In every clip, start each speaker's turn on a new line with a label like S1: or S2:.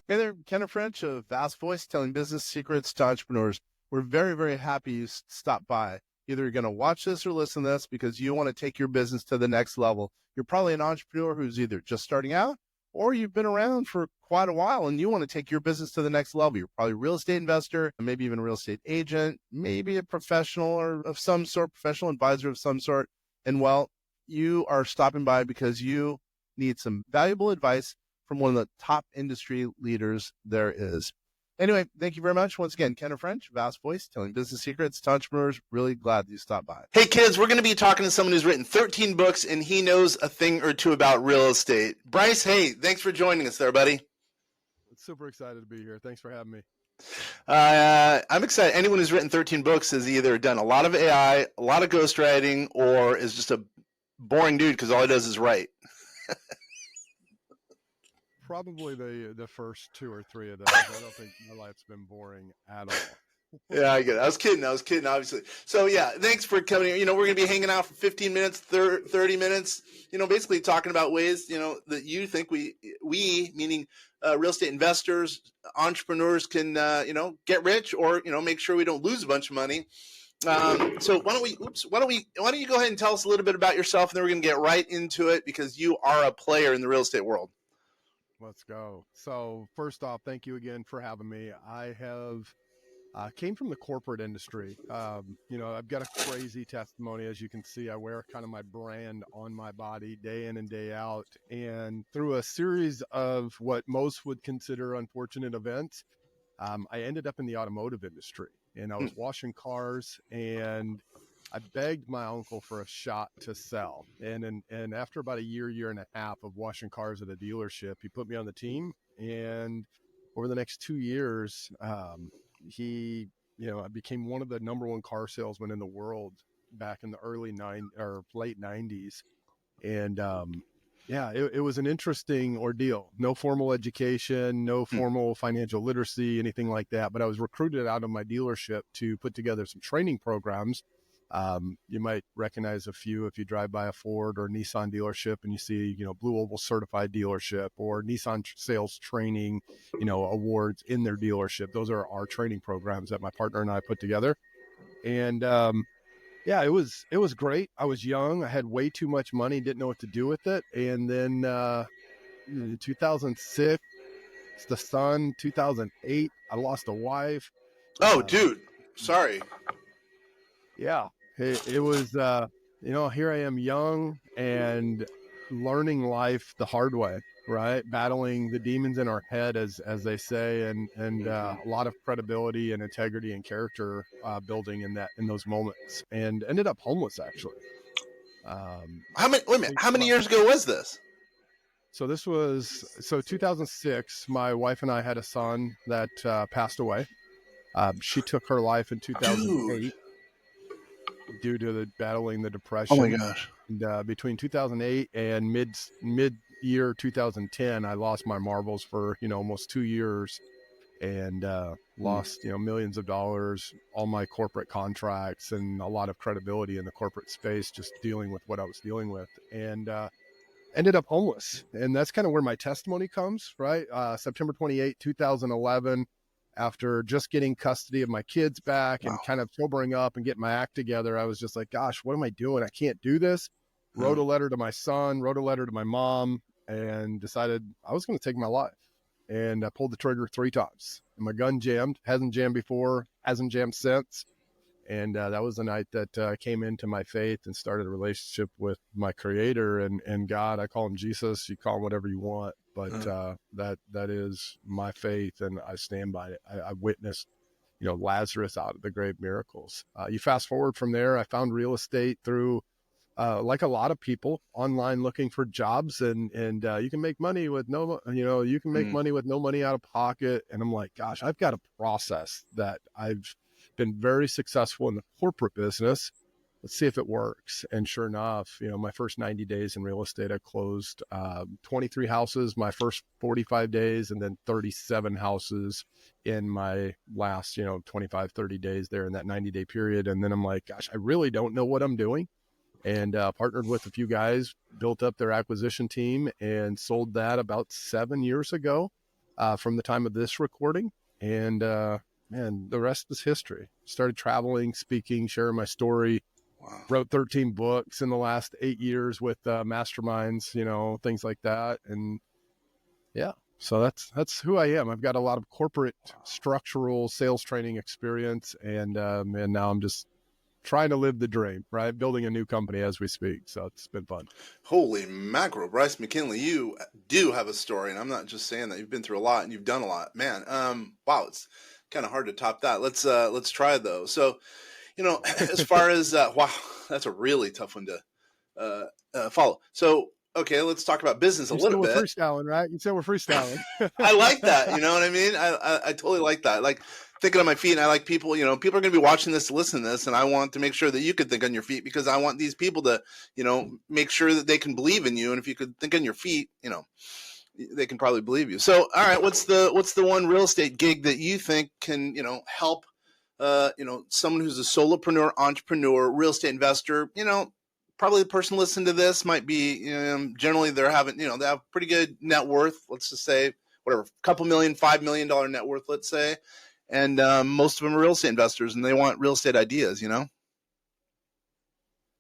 S1: Hey there, Kenner French of Vast Voice, telling business secrets to entrepreneurs. We're very, very happy you stopped by. Either you're going to watch this or listen to this because you want to take your business to the next level. You're probably an entrepreneur who's either just starting out or you've been around for quite a while and you want to take your business to the next level. You're probably a real estate investor, maybe even a real estate agent, maybe a professional or of some sort, professional advisor of some sort. And well, you are stopping by because you need some valuable advice from one of the top industry leaders there is. Anyway, thank you very much. Once again, Kenner French, Vast Voice, telling business secrets to entrepreneurs. Really glad you stopped by.
S2: Hey kids, we're going to be talking to someone who's written 13 books and he knows a thing or two about real estate. Bryce, hey, thanks for joining us there, buddy.
S3: Super excited to be here. Thanks for having me.
S2: I'm excited. Anyone who's written 13 books has either done a lot of AI, a lot of ghostwriting, or is just a boring dude because all he does is write.
S3: Probably the first two or three of those. I don't think my life's been boring at all.
S2: Yeah, I get it. I was kidding, obviously. So yeah, thanks for coming here. We're going to be hanging out for 15 minutes, 30 minutes, basically talking about ways, that you think we meaning real estate investors, entrepreneurs can, get rich or, make sure we don't lose a bunch of money. So why don't you go ahead and tell us a little bit about yourself, and then we're going to get right into it because you are a player in the real estate world.
S3: Let's go. So first off, thank you again for having me. I have came from the corporate industry. I've got a crazy testimony. As you can see, I wear kind of my brand on my body day in and day out. And through a series of what most would consider unfortunate events, I ended up in the automotive industry, and I was washing cars, and I begged my uncle for a shot to sell. And after about a year and a half of washing cars at a dealership, he put me on the team. And over the next 2 years, I became one of the number one car salesmen in the world back in the late 90s. And it was an interesting ordeal. No formal education, no formal financial literacy, anything like that. But I was recruited out of my dealership to put together some training programs. You might recognize a few if you drive by a Ford or Nissan dealership and you see, Blue Oval certified dealership or Nissan sales training, awards in their dealership. Those are our training programs that my partner and I put together. And, it was great. I was young. I had way too much money, didn't know what to do with it. And then, in 2006, the son, 2008, I lost a wife.
S2: Oh, dude, sorry.
S3: Yeah. It was, here I am young and learning life the hard way, right? Battling the demons in our head, as they say, and a lot of credibility and integrity and character building in those moments, and ended up homeless, actually.
S2: How many years ago was this?
S3: So this was 2006. My wife and I had a son that passed away. She took her life in 2008. Dude. Due to battling the depression.
S2: Oh my gosh.
S3: And between 2008 and mid year 2010, I lost my marbles for, almost 2 years, and lost, millions of dollars, all my corporate contracts, and a lot of credibility in the corporate space, just dealing with what I was dealing with, and ended up homeless. And that's kind of where my testimony comes, right? September 28, 2011. After just getting custody of my kids back and kind of sobering up and getting my act together, I was just like, gosh, what am I doing? I can't do this. Wrote a letter to my son, wrote a letter to my mom, and decided I was going to take my life. And I pulled the trigger 3 times. And my gun jammed. Hasn't jammed before, hasn't jammed since. And that was the night that I came into my faith and started a relationship with my creator and God. I call him Jesus. You call him whatever you want. But that is my faith, and I stand by it. I witnessed, Lazarus out of the grave miracles. You fast forward from there, I found real estate through, like a lot of people, online looking for jobs, and you can make money with money with no money out of pocket. And I'm like, gosh, I've got a process that I've been very successful in the corporate business. Let's see if it works. And sure enough, my first 90 days in real estate, I closed 23 houses my first 45 days, and then 37 houses in my last, 25, 30 days there in that 90-day period. And then I'm like, gosh, I really don't know what I'm doing. And partnered with a few guys, built up their acquisition team, and sold that about 7 years ago. from the time of this recording. And man, the rest is history. Started traveling, speaking, sharing my story.
S2: Wow.
S3: Wrote 13 books in the last 8 years with masterminds, things like that. And yeah, so that's who I am. I've got a lot of corporate structural sales training experience, and now I'm just trying to live the dream, right? Building a new company as we speak. So it's been fun.
S2: Holy mackerel, Bryce McKinley, you do have a story, and I'm not just saying that. You've been through a lot and you've done a lot, man. Wow, it's kind of hard to top that. Let's try though. So, as far as wow, that's a really tough one to follow. So, okay, let's talk about business a little bit.
S3: We're freestyling, right? You said we're freestyling.
S2: I like that. You know what I mean? I totally like that. Like thinking on my feet, and I like people, people are going to be watching this, listen to this, and I want to make sure that you could think on your feet, because I want these people to, make sure that they can believe in you. And if you could think on your feet, they can probably believe you. So, all right, what's the one real estate gig that you think can, help, someone who's a solopreneur, entrepreneur, real estate investor, probably the person listening to this might be, generally they have pretty good net worth. Let's just say whatever, couple million, $5 million net worth, let's say. And most of them are real estate investors, and they want real estate ideas,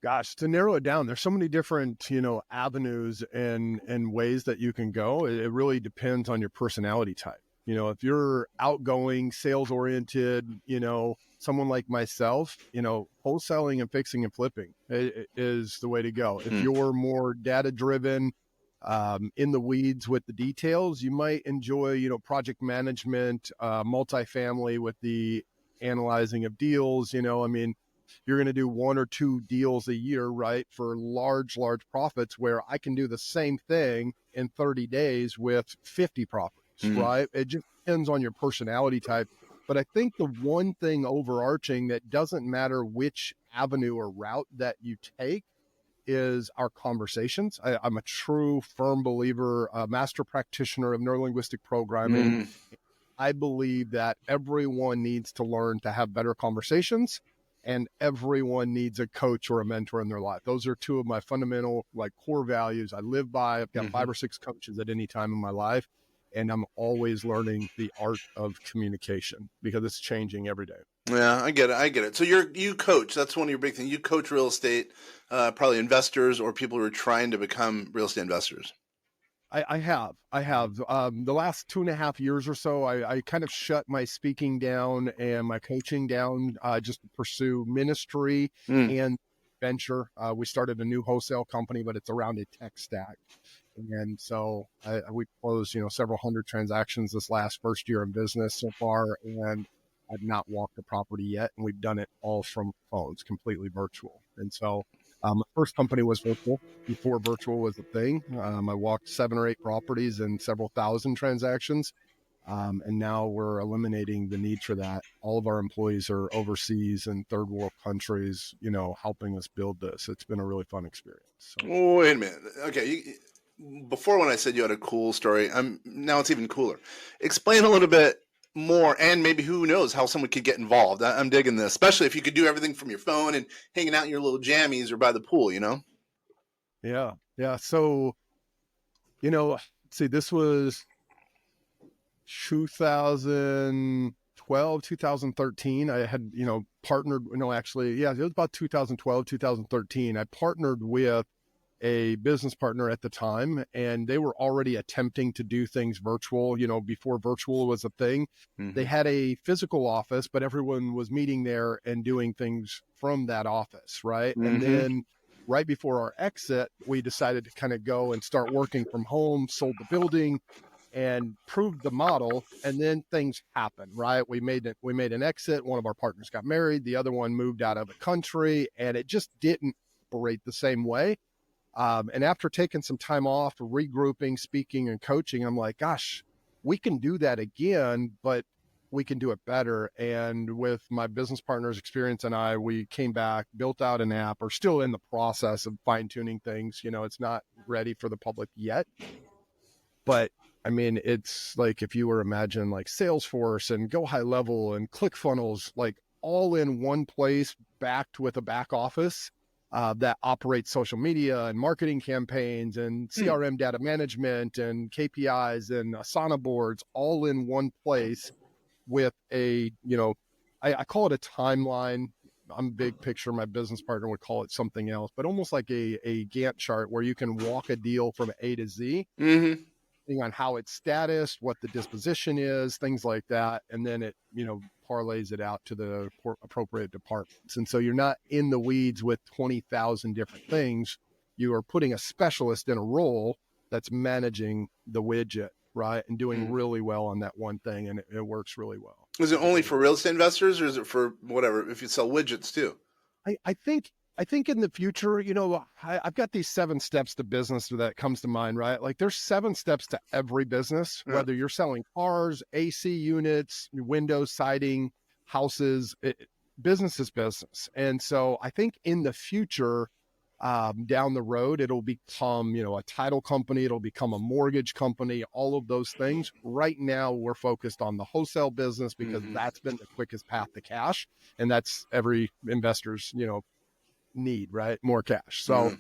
S3: Gosh, to narrow it down, there's so many different, avenues and ways that you can go. It really depends on your personality type. If you're outgoing, sales oriented, someone like myself, wholesaling and fixing and flipping is the way to go. If you're more data driven, in the weeds with the details, you might enjoy, project management, multifamily with the analyzing of deals. You're going to do 1 or 2 deals a year, right? For large profits, where I can do the same thing in 30 days with 50 properties, right? It just depends on your personality type. But I think the one thing overarching that doesn't matter which avenue or route that you take is our conversations. I'm a true firm believer, a master practitioner of neurolinguistic programming. I believe that everyone needs to learn to have better conversations, and everyone needs a coach or a mentor in their life. Those are 2 of my fundamental, core values I live by. I've got 5 or 6 coaches at any time in my life, and I'm always learning the art of communication because it's changing every day.
S2: Yeah, I get it. So you coach. That's one of your big things. You coach real estate, probably investors or people who are trying to become real estate investors.
S3: I have. The last 2.5 years or so, I kind of shut my speaking down and my coaching down just to pursue ministry and venture. We started a new wholesale company, but it's around a tech stack. And so we closed, several hundred transactions this last first year in business so far. And I've not walked a property yet. And we've done it all from phones, completely virtual. And so my first company was virtual before virtual was a thing. I walked 7 or 8 properties and several thousand transactions. And now we're eliminating the need for that. All of our employees are overseas in third world countries, helping us build this. It's been a really fun experience. So.
S2: Wait a minute. Okay. Before, when I said you had a cool story, now it's even cooler. Explain a little bit more, and maybe who knows how someone could get involved. I'm digging this, especially if you could do everything from your phone and hanging out in your little jammies or by the pool,
S3: Yeah. So, see, this was 2012, 2013. I had, partnered, it was about 2012, 2013. I partnered with a business partner at the time, and they were already attempting to do things virtual, before virtual was a thing. They had a physical office, but everyone was meeting there and doing things from that office, right? And then right before our exit, we decided to kind of go and start working from home, sold the building and proved the model. And then things happened, right? We made an exit. One of our partners got married. The other one moved out of the country, and it just didn't operate the same way. And after taking some time off, regrouping, speaking and coaching, I'm like, gosh, we can do that again, but we can do it better. And with my business partner's experience and we came back, built out an app, are still in the process of fine tuning things. It's not ready for the public yet, but I mean, it's like, if you were imagine like Salesforce and Go High Level and ClickFunnels, like all in one place, backed with a back office. that operates social media and marketing campaigns and CRM data management and KPIs and Asana boards all in one place with a, I call it a timeline. I'm big picture. My business partner would call it something else, but almost like a Gantt chart where you can walk a deal from A to Z, depending on how it's status, what the disposition is, things like that. And then it, parlays it out to the appropriate departments. And so you're not in the weeds with 20,000 different things. You are putting a specialist in a role that's managing the widget, right? And doing really well on that one thing. And it works really well.
S2: Is it only for real estate investors, or is it for whatever, if you sell widgets too?
S3: I think in the future, I've got these 7 steps to business that comes to mind, right? Like there's 7 steps to every business, whether you're selling cars, AC units, windows, siding, houses, business is business. And so I think in the future, down the road, it'll become, a title company, it'll become a mortgage company, all of those things. Right now, we're focused on the wholesale business because that's been the quickest path to cash. And that's every investor's, need, right? More cash. So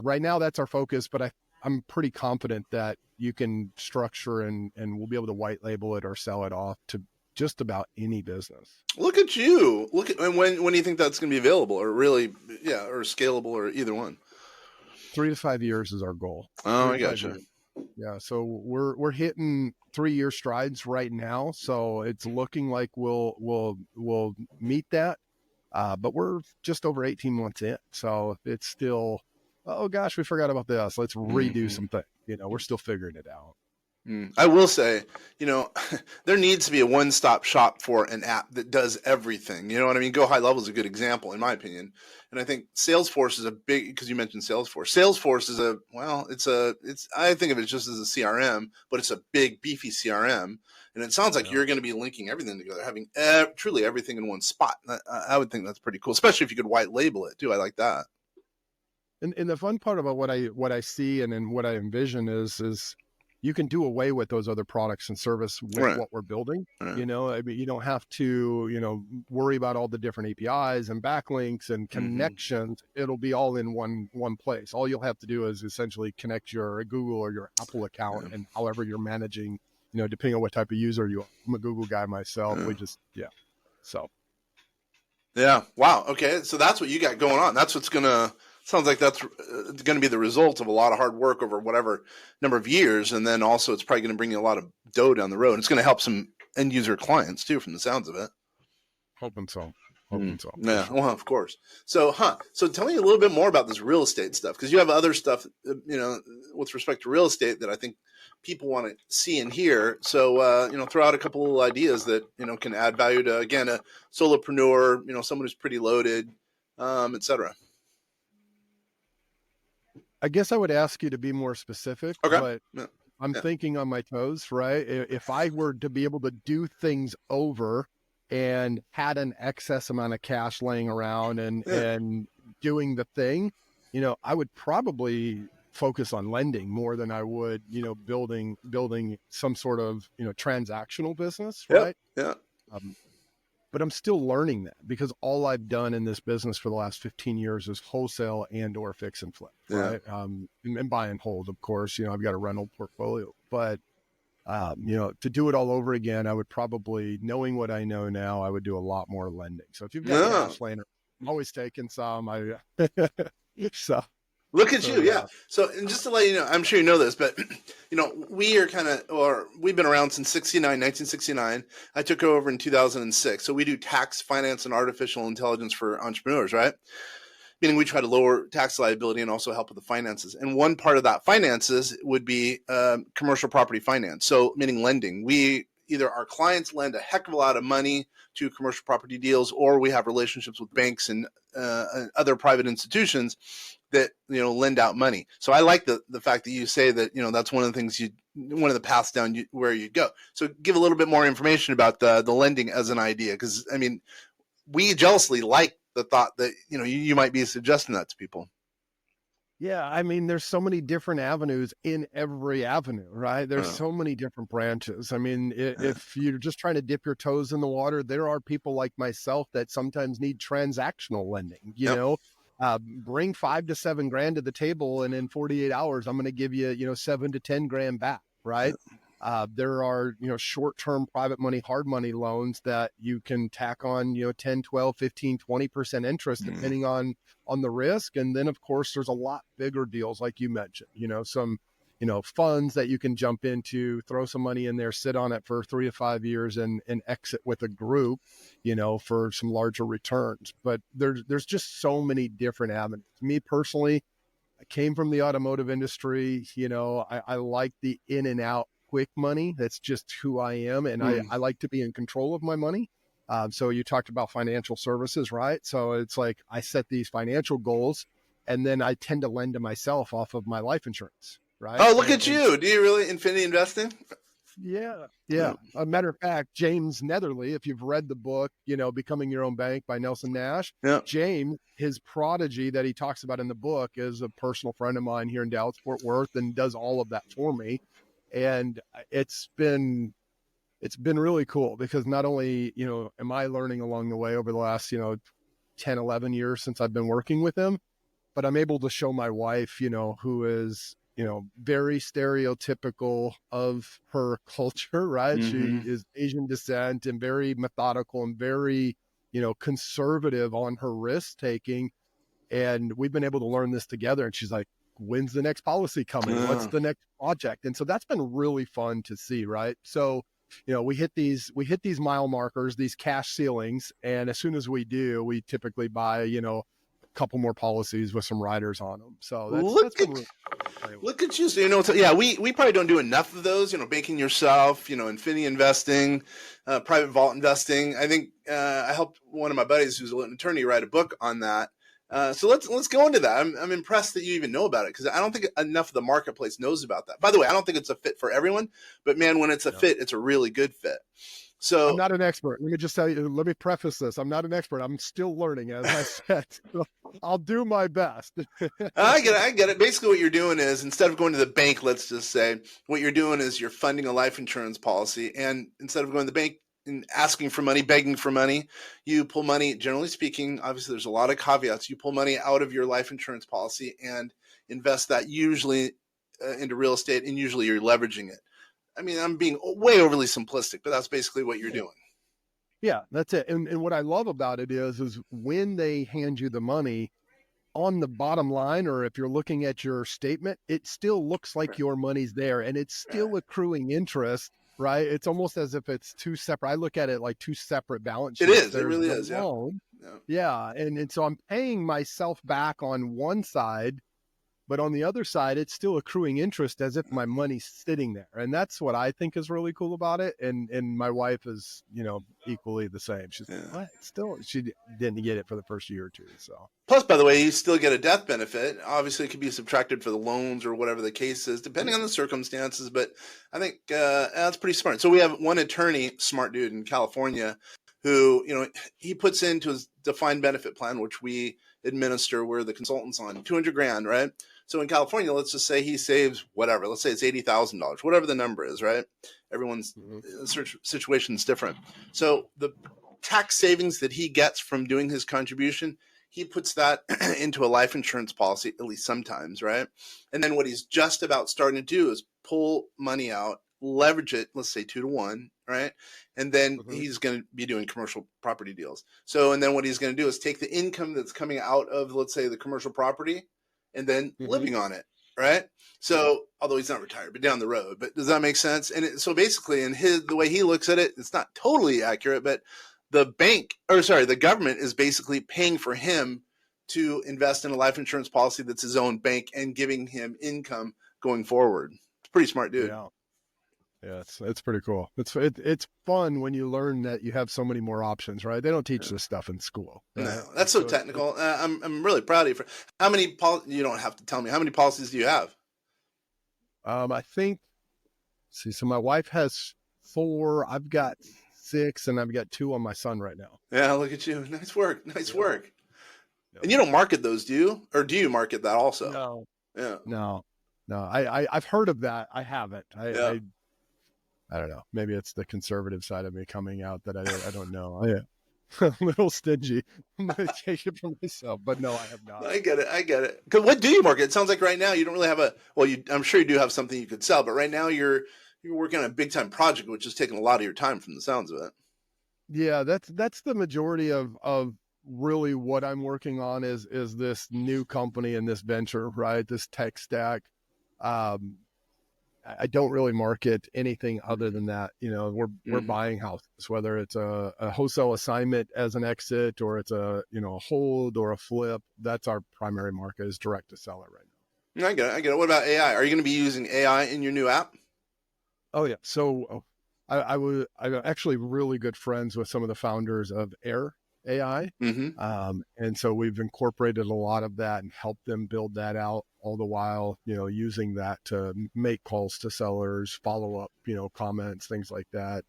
S3: right now that's our focus, but I'm pretty confident that you can structure and we'll be able to white label it or sell it off to just about any business.
S2: Look at you. And when do you think that's going to be available, or really, or scalable, or either one?
S3: 3 to 5 years is our goal.
S2: Oh, I gotcha.
S3: Yeah. So we're hitting 3-year strides right now. So it's looking like we'll meet that. But we're just over 18 months in. So it's still, oh gosh, we forgot about this. Let's redo some things. We're still figuring it out.
S2: I will say, there needs to be a one-stop shop for an app that does everything. You know what I mean? Go High Level is a good example, in my opinion. And I think Salesforce is a big, because you mentioned Salesforce. Salesforce is I think of it just as a CRM, but it's a big, beefy CRM. And it sounds like you're going to be linking everything together, having truly everything in one spot. I would think that's pretty cool, especially if you could white label it too. I like that.
S3: And the fun part about what I see and then what I envision is you can do away with those other products and service with what we're building. Right. You don't have to, worry about all the different APIs and backlinks and connections. It'll be all in one place. All you'll have to do is essentially connect your Google or your Apple account and however you're managing, depending on what type of user you are. I'm a Google guy myself. So. Yeah.
S2: Wow. Okay. So that's what you got going on. That's what's sounds like that's going to be the result of a lot of hard work over whatever number of years. And then also it's probably going to bring you a lot of dough down the road. It's going to help some end user clients too, from the sounds of it.
S3: Hoping so.
S2: Yeah. Well, of course. So tell me a little bit more about this real estate stuff, because you have other stuff, with respect to real estate that I think people want to see and hear. So, throw out a couple of ideas that, can add value to, again, a solopreneur, someone who's pretty loaded, et cetera.
S3: I guess I would ask you to be more specific, but I'm thinking on my toes, right? If I were to be able to do things over and had an excess amount of cash laying around and doing the thing, I would probably focus on lending more than I would, building some sort of, transactional business, right?
S2: Yeah.
S3: But I'm still learning that, because all I've done in this business for the last 15 years is wholesale and or fix and flip, right? And buy and hold, of course. I've got a rental portfolio, but to do it all over again, I would probably, knowing what I know now, I would do a lot more lending. So if you've got cash laying, I'm always taking some.
S2: Look at you. Yeah. So, and just to let you know, I'm sure you know this, but we are we've been around since 1969. I took over in 2006. So we do tax, finance, and artificial intelligence for entrepreneurs, right? Meaning we try to lower tax liability and also help with the finances. And one part of that finances would be commercial property finance. So meaning lending. Either our clients lend a heck of a lot of money to commercial property deals, or we have relationships with banks and other private institutions that lend out money. So I like the fact that you say that that's one of the things one of the paths down where you go. So give a little bit more information about the lending as an idea, because I mean, we jealously like the thought that you might be suggesting that to people.
S3: Yeah, I mean, there's so many different avenues in every avenue, right? There's so many different branches. I mean, if you're just trying to dip your toes in the water, there are people like myself that sometimes need transactional lending, you know? bring 5 to 7 grand to the table, and in 48 hours, I'm going to give you, 7 to 10 grand back. Right. There are, short-term private money, hard money loans that you can tack on, 10, 12, 15, 20% interest, depending on the risk. And then of course there's a lot bigger deals, like you mentioned, some, funds that you can jump into, throw some money in there, sit on it for 3 to 5 years and exit with a group, for some larger returns. But there's just so many different avenues. Me personally, I came from the automotive industry. I like the in and out quick money. That's just who I am. And I like to be in control of my money. So you talked about financial services, right? So it's like I set these financial goals, and then I tend to lend to myself off of my life insurance. Right.
S2: Oh, look at you. Do you really infinity investing?
S3: Yeah. A matter of fact, James Netherly, if you've read the book, Becoming Your Own Bank by Nelson Nash, James, his prodigy that he talks about in the book, is a personal friend of mine here in Dallas, Fort Worth, and does all of that for me. And it's been really cool because not only, am I learning along the way over the last, 10, 11 years since I've been working with him, but I'm able to show my wife, who is, very stereotypical of her culture, right? She is Asian descent and very methodical and very, conservative on her risk taking. And we've been able to learn this together. And she's like, when's the next policy coming? What's the next project? And so that's been really fun to see, right? So, we hit these mile markers, these cash ceilings. And as soon as we do, we typically buy, a couple more policies with some riders on them. So
S2: look at you. So, we probably don't do enough of those, banking yourself, infinity investing, private vault investing. I think I helped one of my buddies who's an attorney write a book on that. So let's go into that. I'm impressed that you even know about it, because I don't think enough of the marketplace knows about that. By the way, I don't think it's a fit for everyone, but man, when it's a fit, it's a really good fit. So
S3: I'm not an expert. Let me just tell you, let me preface this. I'm not an expert. I'm still learning, as I said. So I'll do my best.
S2: I get it. Basically what you're doing is, instead of going to the bank, let's just say, what you're doing is you're funding a life insurance policy. And instead of going to the bank and asking for money, begging for money, you pull money, generally speaking, obviously there's a lot of caveats. You pull money out of your life insurance policy and invest that usually into real estate, and usually you're leveraging it. I mean, I'm being way overly simplistic, but that's basically what you're doing.
S3: Yeah, that's it. And what I love about it is when they hand you the money, on the bottom line, or if you're looking at your statement, it still looks like your money's there, and it's still accruing interest, right? It's almost as if it's two separate. I look at it like two separate balance sheets.
S2: It is. It really is.
S3: Yeah. And so I'm paying myself back on one side, but on the other side, it's still accruing interest as if my money's sitting there. And that's what I think is really cool about it. And my wife is, equally the same. She's what? Still, she didn't get it for the first year or two. So
S2: plus, by the way, you still get a death benefit. Obviously, it could be subtracted for the loans or whatever the case is, depending on the circumstances. But I think that's pretty smart. So we have one attorney, smart dude in California, who, he puts into his defined benefit plan, which we administer, we're the consultants on, 200 grand, right? So in California, let's just say he saves whatever. Let's say it's $80,000, whatever the number is, right? Everyone's situation is different. So the tax savings that he gets from doing his contribution, he puts that into a life insurance policy, at least sometimes, right? And then what he's just about starting to do is pull money out, leverage it, let's say 2 to 1, right? And then he's going to be doing commercial property deals. So, and then what he's going to do is take the income that's coming out of, let's say, the commercial property, and then living on it, right? So, although he's not retired, but down the road. But does that make sense? And so basically, the way he looks at it, it's not totally accurate, but the government is basically paying for him to invest in a life insurance policy that's his own bank and giving him income going forward. It's a pretty smart dude.
S3: Yeah, it's pretty cool. It's fun when you learn that you have so many more options, right? They don't teach this stuff in school. Right?
S2: No, that's so technical. I'm really proud of you. How many you don't have to tell me. How many policies do you have?
S3: I think. So my wife has 4. I've got 6, and I've got 2 on my son right now.
S2: Yeah, look at you. Nice work. Nice work. And you don't market those, do you? Or do you market that also?
S3: No.
S2: Yeah.
S3: No. I've heard of that. I haven't. I don't know. Maybe it's the conservative side of me coming out that I don't know. a little stingy. I'm going to take it for myself, but no, I have not.
S2: I get it. I get it. 'Cause what do you market? It sounds like right now you don't really have I'm sure you do have something you could sell, but right now you're working on a big time project, which is taking a lot of your time from the sounds of it.
S3: Yeah, that's the majority of really what I'm working on is this new company and this venture, right? This tech stack. Um, I don't really market anything other than that. We're buying houses, whether it's a wholesale assignment as an exit or it's a hold or a flip. That's our primary market is direct to seller right now.
S2: I get it. I get it. What about AI? Are you going to be using AI in your new app?
S3: Oh yeah. So I'm actually really good friends with some of the founders of Air AI. And so we've incorporated a lot of that and helped them build that out, all the while, using that to make calls to sellers, follow up, comments, things like that.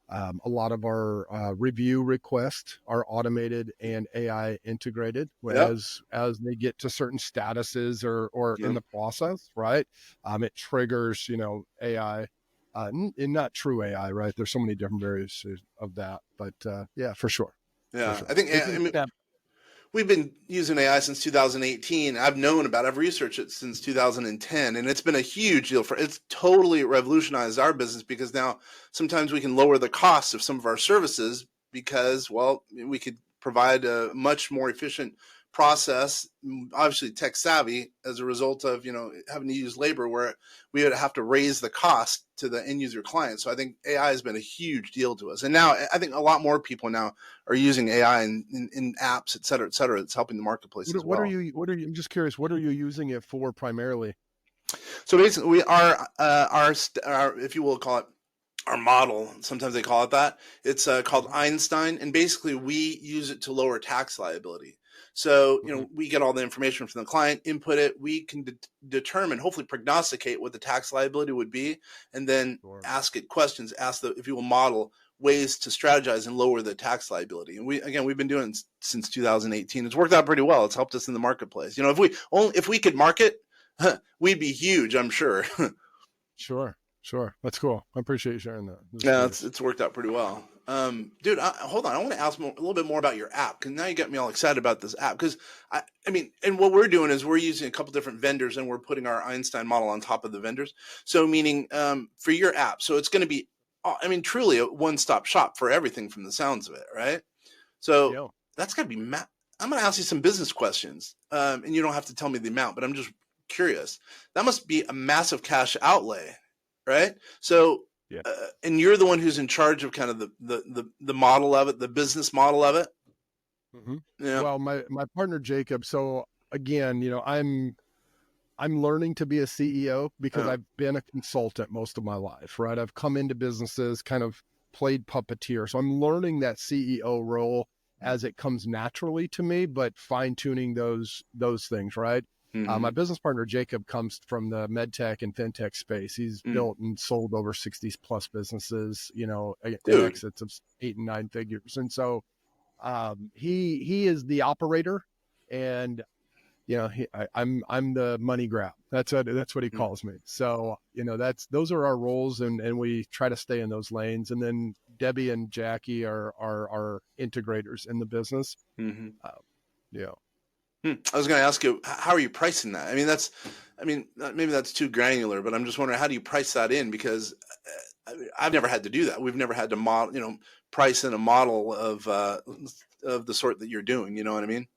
S3: A lot of our review requests are automated and AI integrated as they get to certain statuses or in the process, right? It triggers, AI. And not true AI, right? There's so many different variations of that, but yeah, for sure.
S2: Yeah,
S3: For sure.
S2: I think we've been using AI since 2018. I've researched it since 2010, and it's been a huge deal it's totally revolutionized our business because now sometimes we can lower the cost of some of our services because, we could provide a much more efficient process, obviously tech savvy as a result of, having to use labor where we would have to raise the cost to the end user client. So I think AI has been a huge deal to us. And now I think a lot more people now are using AI in apps, et cetera, et cetera. It's helping the marketplace as well.
S3: I'm just curious, what are you using it for primarily?
S2: So basically we are, our, if you will call it, our model, sometimes they call it that. It's called Einstein, and basically we use it to lower tax liability. So, we get all the information from the client, input it. We can determine, hopefully prognosticate what the tax liability would be, and then ask it questions, if you will, model ways to strategize and lower the tax liability. And we've been doing it since 2018. It's worked out pretty well. It's helped us in the marketplace. If we could market, we'd be huge, I'm sure.
S3: Sure. That's cool. I appreciate you sharing that.
S2: It's worked out pretty well. Dude, hold on. I want to ask a little bit more about your app, because now you got me all excited about this app. Because and what we're doing is we're using a couple different vendors and we're putting our Einstein model on top of the vendors. So meaning for your app, so it's going to be, truly a one-stop shop for everything from the sounds of it, right? So that's got to be, I'm going to ask you some business questions, and you don't have to tell me the amount, but I'm just curious. That must be a massive cash outlay, right? So, and you're the one who's in charge of kind of the model of it, the business model of it.
S3: Yeah. Well, my partner Jacob. So again, I'm learning to be a CEO because I've been a consultant most of my life, right? I've come into businesses, kind of played puppeteer. So I'm learning that CEO role as it comes naturally to me, but fine tuning those things, right? My business partner, Jacob, comes from the med tech and fintech space. He's built and sold over 60 plus businesses, exits of 8 and 9 figures. And so he is the operator, and I'm the money grab. That's what he calls me. So, those are our roles, and we try to stay in those lanes. And then Debbie and Jackie are our integrators in the business.
S2: I was going to ask you, how are you pricing that? Maybe that's too granular, but I'm just wondering, how do you price that in? Because I've never had to do that. We've never had to model, price in a model of the sort that you're doing. You know what I mean?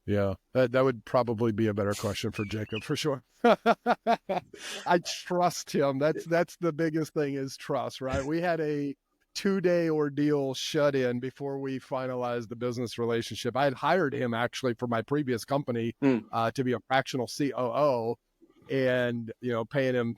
S3: Yeah, that would probably be a better question for Jacob, for sure. I trust him. That's the biggest thing, is trust, right? We had a 2-day ordeal shut in before we finalized the business relationship. I had hired him actually for my previous company to be a fractional COO, and paying him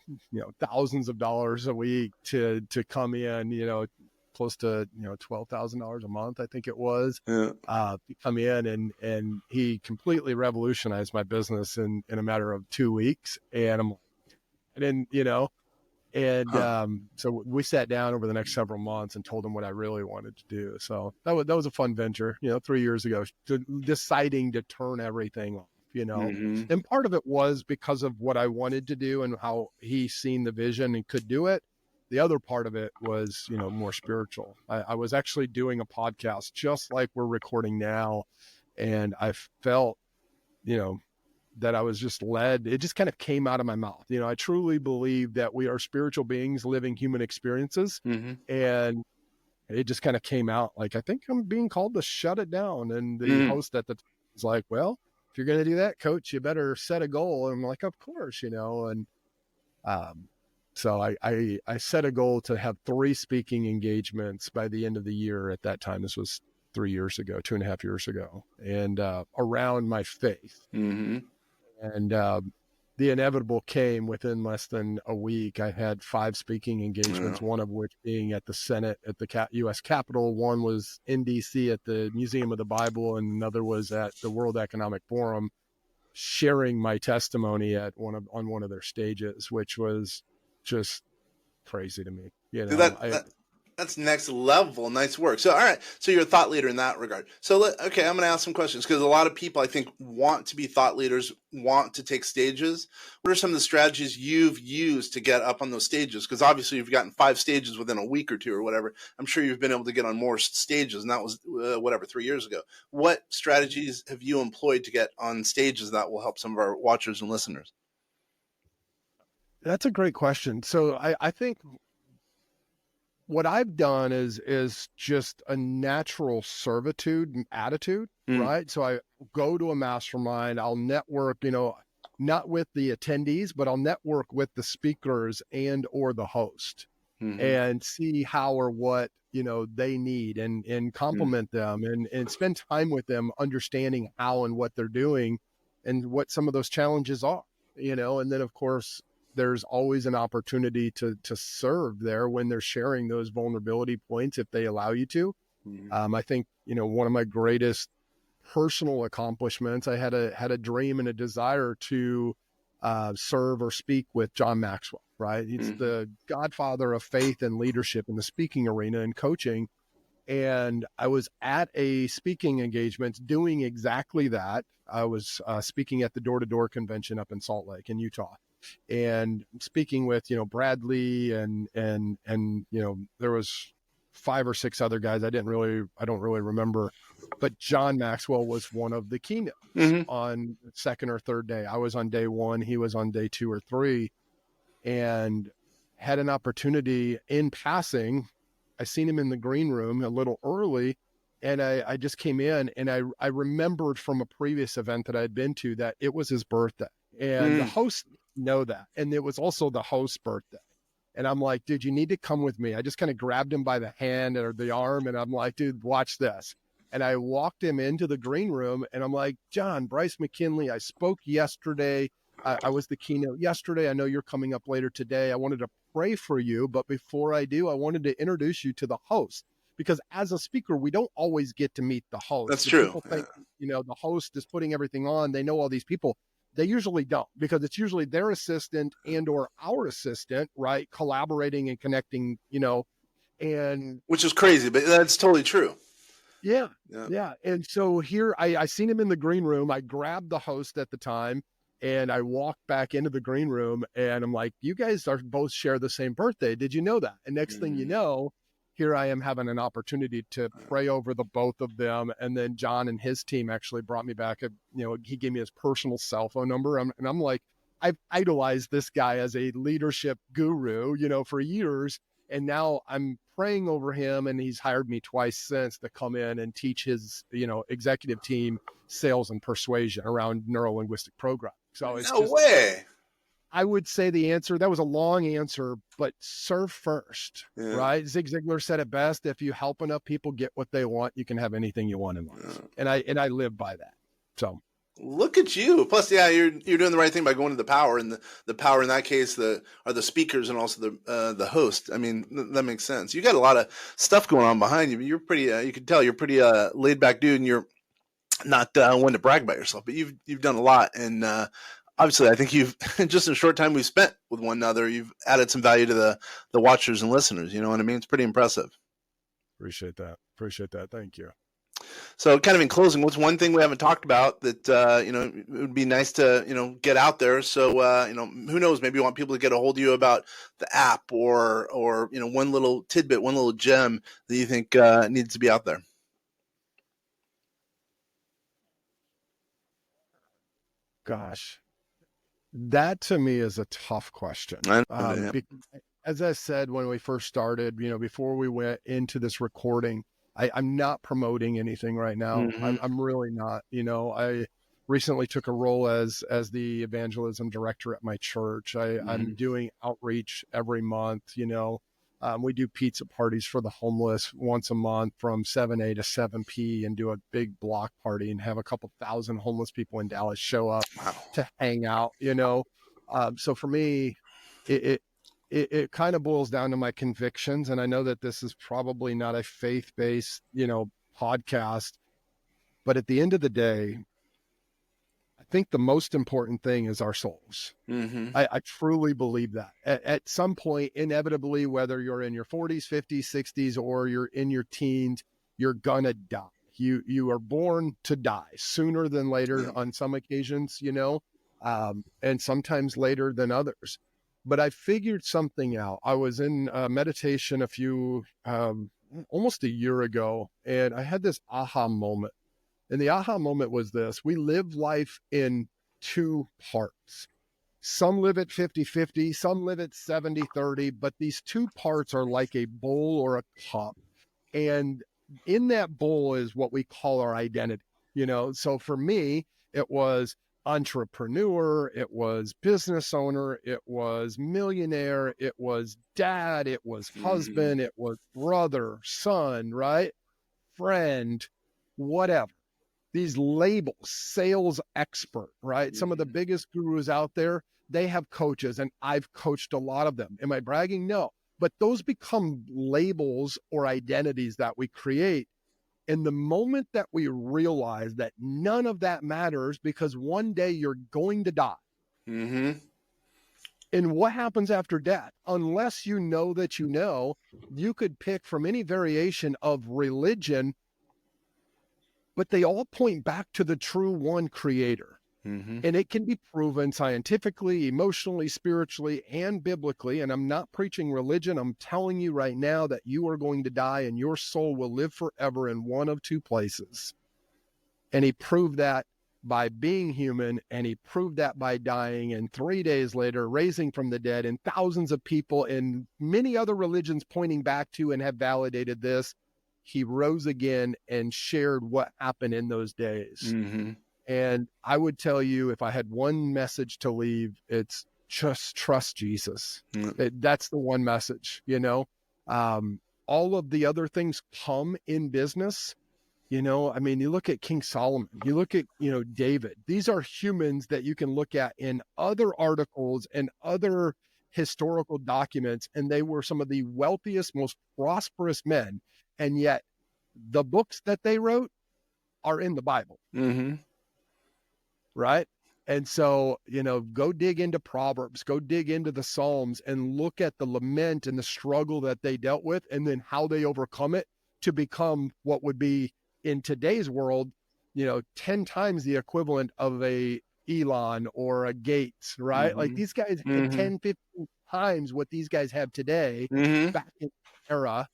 S3: thousands of dollars a week to come in, close to $12,000 a month, I think it was, to come in, and he completely revolutionized my business in a matter of 2 weeks. And so we sat down over the next several months and told him what I really wanted to do. So that was a fun venture, 3 years ago, deciding to turn everything off, and part of it was because of what I wanted to do and how he seen the vision and could do it. the other part of it was, more spiritual. I was actually doing a podcast just like we're recording now. And I felt, that I was just led. It just kind of came out of my mouth. I truly believe that we are spiritual beings living human experiences.
S2: Mm-hmm.
S3: And it just kind of came out like, I think I'm being called to shut it down. And the host at the time was like, well, if you're going to do that, coach, you better set a goal. And I'm like, of course, and so I set a goal to have 3 speaking engagements by the end of the year. At that time, this was 3 years ago, 2.5 years ago, and around my faith.
S2: Mm-hmm.
S3: And the inevitable came within less than a week. I had 5 speaking engagements, one of which being at the Senate at the U.S. Capitol. One was in D.C. at the Museum of the Bible, and another was at the World Economic Forum, sharing my testimony on one of their stages, which was just crazy to me.
S2: Dude, that's next level. Nice work. So, all right. So you're a thought leader in that regard. So, okay, I'm going to ask some questions because a lot of people, I think, want to be thought leaders, want to take stages. What are some of the strategies you've used to get up on those stages? Because obviously you've gotten 5 stages within a week or 2 or whatever. I'm sure you've been able to get on more stages, and that was 3 years ago. What strategies have you employed to get on stages that will help some of our watchers and listeners?
S3: That's a great question. So I think what I've done is just a natural servitude attitude, right? So I go to a mastermind, I'll network, not with the attendees, but I'll network with the speakers and or the host and see how or what, they need and compliment them and spend time with them, understanding how and what they're doing and what some of those challenges are, and then of course, there's always an opportunity to serve there when they're sharing those vulnerability points, if they allow you to. I think, one of my greatest personal accomplishments, I had a dream and a desire to serve or speak with John Maxwell, right? He's the godfather of faith and leadership in the speaking arena and coaching. And I was at a speaking engagement doing exactly that. I was speaking at the door-to-door convention up in Salt Lake in Utah. And speaking with, Bradley and there was 5 or 6 other guys. I don't really remember, but John Maxwell was one of the keynotes on the 2nd or 3rd day. I was on day 1. He was on day 2 or 3, and had an opportunity in passing. I seen him in the green room a little early, and I just came in, and I remembered from a previous event that I'd been to that it was his birthday, and the host know that. And it was also the host's birthday. And I'm like, dude, you need to come with me. I just kind of grabbed him by the hand or the arm. And I'm like, dude, watch this. And I walked him into the green room, and I'm like, John, Bryce McKinley, I spoke yesterday. I was the keynote yesterday. I know you're coming up later today. I wanted to pray for you. But before I do, I wanted to introduce you to the host, because as a speaker, we don't always get to meet the host.
S2: That's true.
S3: People think, the host is putting everything on. They know all these people. They usually don't, because it's usually their assistant and or our assistant, right? Collaborating and connecting, and
S2: which is crazy, but that's totally true.
S3: Yeah. And so here I seen him in the green room. I grabbed the host at the time, and I walked back into the green room, and I'm like, you guys are both share the same birthday. Did you know that? And next thing you know, here I am having an opportunity to pray over the both of them. And then John and his team actually brought me back. He gave me his personal cell phone number. And I'm like, I've idolized this guy as a leadership guru, for years. And now I'm praying over him, and he's hired me twice since to come in and teach his, executive team sales and persuasion around neuro-linguistic programming. So it's
S2: no way.
S3: I would say the answer, that was a long answer, but serve first, right? Zig Ziglar said it best. If you help enough people get what they want, you can have anything you want in life. And I live by that. So
S2: look at you. Plus, you're doing the right thing by going to the power, and the power in that case are the speakers and also the host. I mean, that makes sense. You got a lot of stuff going on behind you. You're pretty, you can tell you're pretty laid back dude, and you're not one to brag about yourself, but you've done a lot. And obviously, I think you've just in a short time we've spent with one another, you've added some value to the watchers and listeners. You know what I mean? It's pretty impressive.
S3: Appreciate that. Thank you.
S2: So kind of in closing, what's one thing we haven't talked about that, it would be nice to, get out there? So, who knows, maybe you want people to get a hold of you about the app or, one little tidbit, one little gem that you think needs to be out there.
S3: Gosh, that to me is a tough question.
S2: Yeah.
S3: As I said, when we first started, before we went into this recording, I'm not promoting anything right now.
S2: Mhm.
S3: I'm really not. I recently took a role as the evangelism director at my church. I'm doing outreach every month. We do pizza parties for the homeless once a month from 7 a to 7 p and do a big block party and have a couple thousand homeless people in Dallas show up to hang out. So for me, it kind of boils down to my convictions. And I know that this is probably not a faith-based, podcast, but at the end of the day, I think the most important thing is our souls.
S2: Mm-hmm.
S3: I truly believe that at some point, inevitably, whether you're in your 40s, 50s, 60s, or you're in your teens, you're gonna die. You are born to die sooner than later on some occasions, and sometimes later than others. But I figured something out. I was in meditation almost a year ago, and I had this aha moment. And the aha moment was this: we live life in two parts. Some live at 50-50, some live at 70-30, but these two parts are like a bowl or a cup. And in that bowl is what we call our identity. So for me, it was entrepreneur, it was business owner, it was millionaire, it was dad, it was husband, it was brother, son, right? Friend, whatever. These labels, sales expert, right? Some of the biggest gurus out there, they have coaches, and I've coached a lot of them. Am I bragging? No. But those become labels or identities that we create. And the moment that we realize that none of that matters, because one day you're going to die.
S2: Mm-hmm.
S3: And what happens after death? Unless you know that you could pick from any variation of religion, but they all point back to the true one creator.
S2: Mm-hmm.
S3: And it can be proven scientifically, emotionally, spiritually, and biblically. And I'm not preaching religion. I'm telling you right now that you are going to die and your soul will live forever in one of two places. And he proved that by being human, and he proved that by dying, and 3 days later raising from the dead, and thousands of people in many other religions pointing back to and have validated this. He rose again and shared what happened in those days.
S2: Mm-hmm.
S3: And I would tell you, if I had one message to leave, it's just trust Jesus. That's the one message, all of the other things come in business. You look at King Solomon, you look at, David. These are humans that you can look at in other articles and other historical documents. And they were some of the wealthiest, most prosperous men. And yet the books that they wrote are in the Bible.
S2: Mm-hmm.
S3: Right. And so, go dig into Proverbs, go dig into the Psalms and look at the lament and the struggle that they dealt with, and then how they overcome it to become what would be in today's world, 10 times the equivalent of a Elon or a Gates, right?
S2: Mm-hmm.
S3: Like these guys had 10, 15 times what these guys have today back in the era.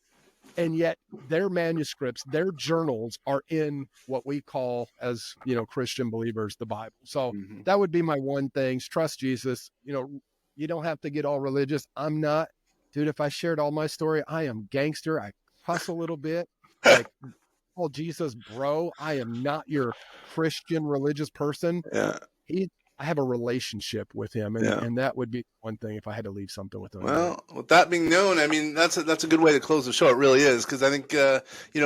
S3: And yet their manuscripts, their journals are in what we call as, Christian believers, the Bible. So that would be my one thing. Trust Jesus. You don't have to get all religious. I'm not. Dude, if I shared all my story, I am gangster. I cuss a little bit. Like, call Jesus bro. I am not your Christian religious person.
S2: Yeah.
S3: I have a relationship with him, and that would be one thing if I had to leave something with him.
S2: Well, with that being known, I mean that's a good way to close the show. It really is, because I think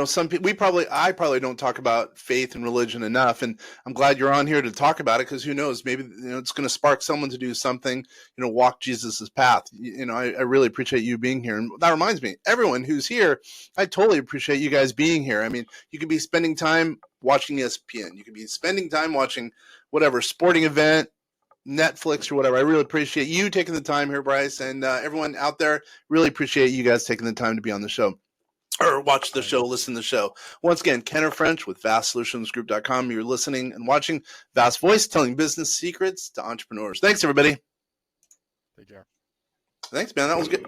S2: some people I probably don't talk about faith and religion enough, and I'm glad you're on here to talk about it, because who knows, maybe it's going to spark someone to do something, walk Jesus's path. I really appreciate you being here, and that reminds me, everyone who's here, I totally appreciate you guys being here. I mean, you could be spending time watching ESPN, you could be spending time watching whatever sporting event, Netflix or whatever. I really appreciate you taking the time here, Bryce, and everyone out there. Really appreciate you guys taking the time to be on the show. or watch the show, listen to the show. Once again, Kenner French with VastSolutionsGroup.com. You're listening and watching Vast Voice, telling business secrets to entrepreneurs. Thanks, everybody.
S3: Take care.
S2: Thanks, man. That was good.